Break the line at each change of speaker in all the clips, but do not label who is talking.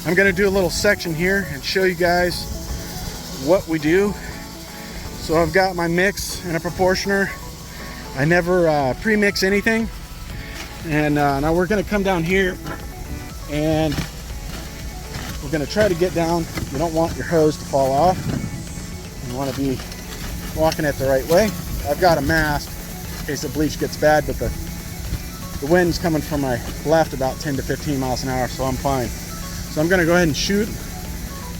I'm gonna do a little section here and show you guys what we do. So I've got my mix and a proportioner. I never pre-mix anything. And now we're gonna come down here and we're gonna try to get down. You don't want your hose to fall off. You wanna be walking it the right way. I've got a mask in case the bleach gets bad, but the wind's coming from my left about 10 to 15 miles an hour, so I'm fine. So I'm gonna go ahead and shoot.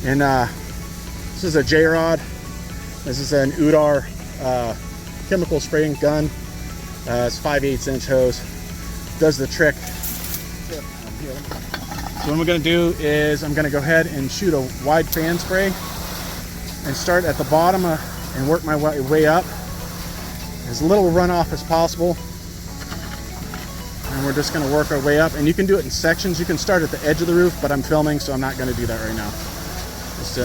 And this is a J-Rod. This is an Udar chemical spraying gun. It's 5/8 inch hose. Does the trick. So what I'm gonna do is I'm gonna go ahead and shoot a wide fan spray and start at the bottom and work my way up. As little runoff as possible. And we're just gonna work our way up. And you can do it in sections. You can start at the edge of the roof, but I'm filming, so I'm not gonna do that right now. Just,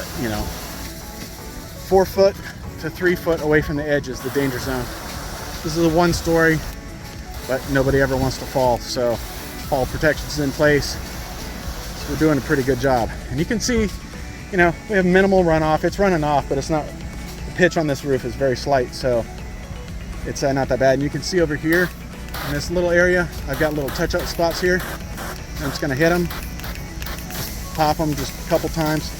4 foot to 3 foot away from the edge is the danger zone. This is a 1-story, but nobody ever wants to fall, so fall protection's in place. So we're doing a pretty good job. And you can see, we have minimal runoff. It's running off, but it's not, the pitch on this roof is very slight, so it's not that bad. And you can see over here in this little area, I've got little touch-up spots here. I'm just gonna hit them, just pop them just a couple times,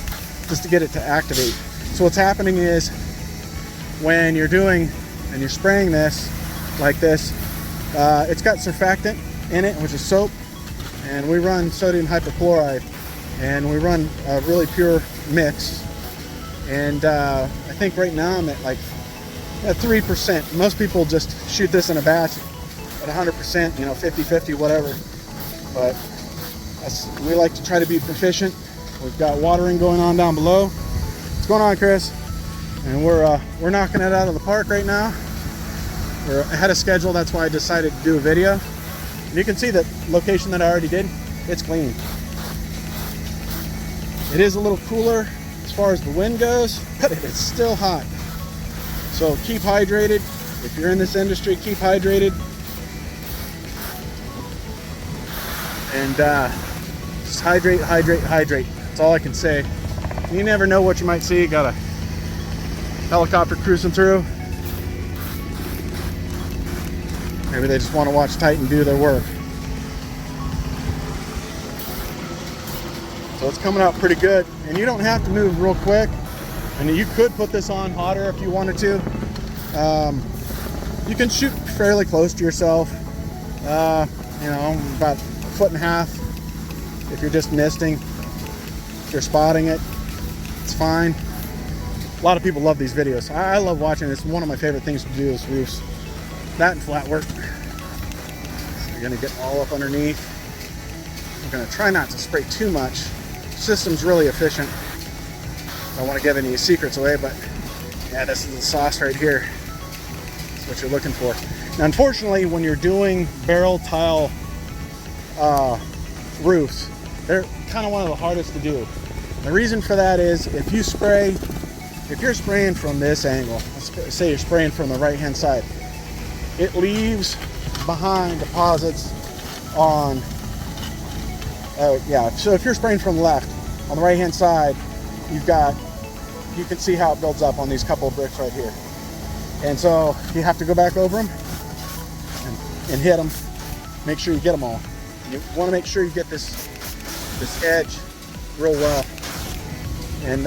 just to get it to activate. So what's happening is when you're doing and you're spraying this like this, it's got surfactant in it, which is soap, and we run sodium hypochlorite, and we run a really pure mix. And I think right now I'm at like 3%. Most people just shoot this in a batch at 100%, 50-50, whatever. But we like to try to be proficient. We've got watering going on down below. What's going on, Chris? And we're knocking it out of the park right now. We're ahead of schedule. That's why I decided to do a video. And you can see that location that I already did. It's clean. It is a little cooler as far as the wind goes, but it's still hot. So keep hydrated. If you're in this industry, keep hydrated. And just hydrate, hydrate, hydrate. That's all I can say. You never know what you might see. Got a helicopter cruising through. Maybe they just want to watch Titan do their work. So it's coming out pretty good. And you don't have to move real quick. And you could put this on hotter if you wanted to. You can shoot fairly close to yourself. About 1.5 foot if you're just misting. If you're spotting it, it's fine. A lot of people love these videos. I love watching it. It's one of my favorite things to do is roofs. That and flat work. So you're gonna get all up underneath. I'm gonna try not to spray too much. The system's really efficient. I don't want to give any secrets away, but yeah, this is the sauce right here. That's what you're looking for. Now, unfortunately, when you're doing barrel tile roofs, they're kind of one of the hardest to do. The reason for that is if you're spraying from this angle, let's say you're spraying from the right-hand side, it leaves behind deposits on, so if you're spraying from the left, on the right-hand side, you can see how it builds up on these couple of bricks right here. And so you have to go back over them and hit them. Make sure you get them all. You want to make sure you get this edge real well. And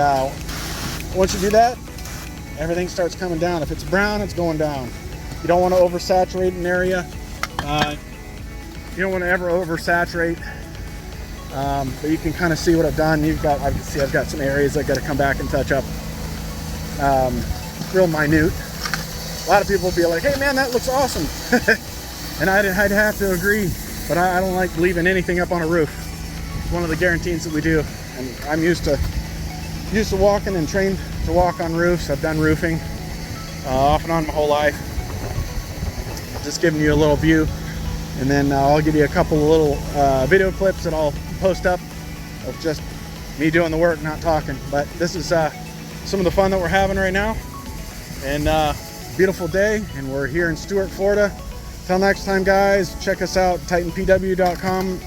once you do that, everything starts coming down. If it's brown, it's going down. You don't want to oversaturate an area. You don't want to ever oversaturate. But you can kind of see what I've done. I've got some areas I got to come back and touch up. Real minute. A lot of people will be like, "Hey man, that looks awesome," and I'd have to agree. But I don't like leaving anything up on a roof. It's one of the guarantees that we do. And I'm used to walking and trained to walk on roofs. I've done roofing off and on my whole life. Just giving you a little view. And then I'll give you a couple of little video clips that I'll post up of just me doing the work, not talking. But this is some of the fun that we're having right now. And beautiful day, and we're here in Stuart, Florida. Till next time, guys, check us out, titanpw.com,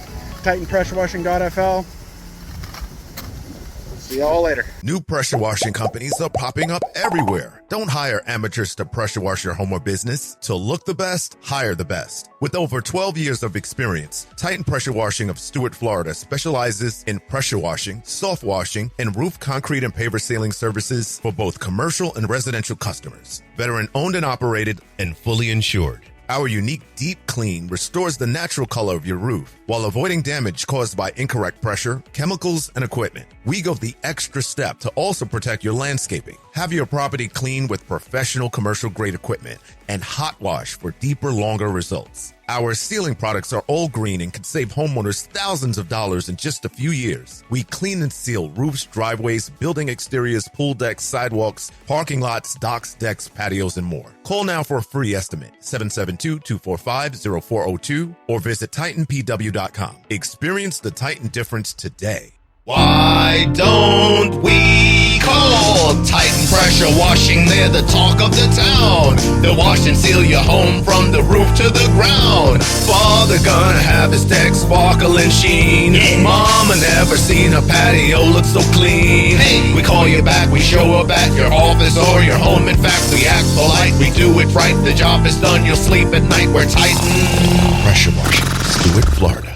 titanpressurewashing.fl. See y'all later.
New pressure washing companies are popping up everywhere. Don't hire amateurs to pressure wash your home or business. To look the best, hire the best. With over 12 years of experience, Titan Pressure Washing of Stuart, Florida specializes in pressure washing, soft washing, and roof, concrete, and paver sealing services for both commercial and residential customers. Veteran owned and operated and fully insured. Our unique deep clean restores the natural color of your roof while avoiding damage caused by incorrect pressure, chemicals, and equipment. We go the extra step to also protect your landscaping. Have your property clean with professional commercial grade equipment and hot wash for deeper, longer results. Our sealing products are all green and can save homeowners thousands of dollars in just a few years. We clean and seal roofs, driveways, building exteriors, pool decks, sidewalks, parking lots, docks, decks, patios, and more. Call now for a free estimate, 772-245-0402, or visit TitanPW.com. Experience the Titan difference today.
Why don't we call Titan Pressure Washing? They're the talk of the town. They'll wash and seal your home from the roof to the ground. Father gonna have his deck sparkle and sheen. Mama never seen a patio look so clean. We call you back, we show up at your office or your home. In fact, we act polite, we do it right. The job is done, you'll sleep at night. We're Titan
Pressure Washing, Stuart, Florida.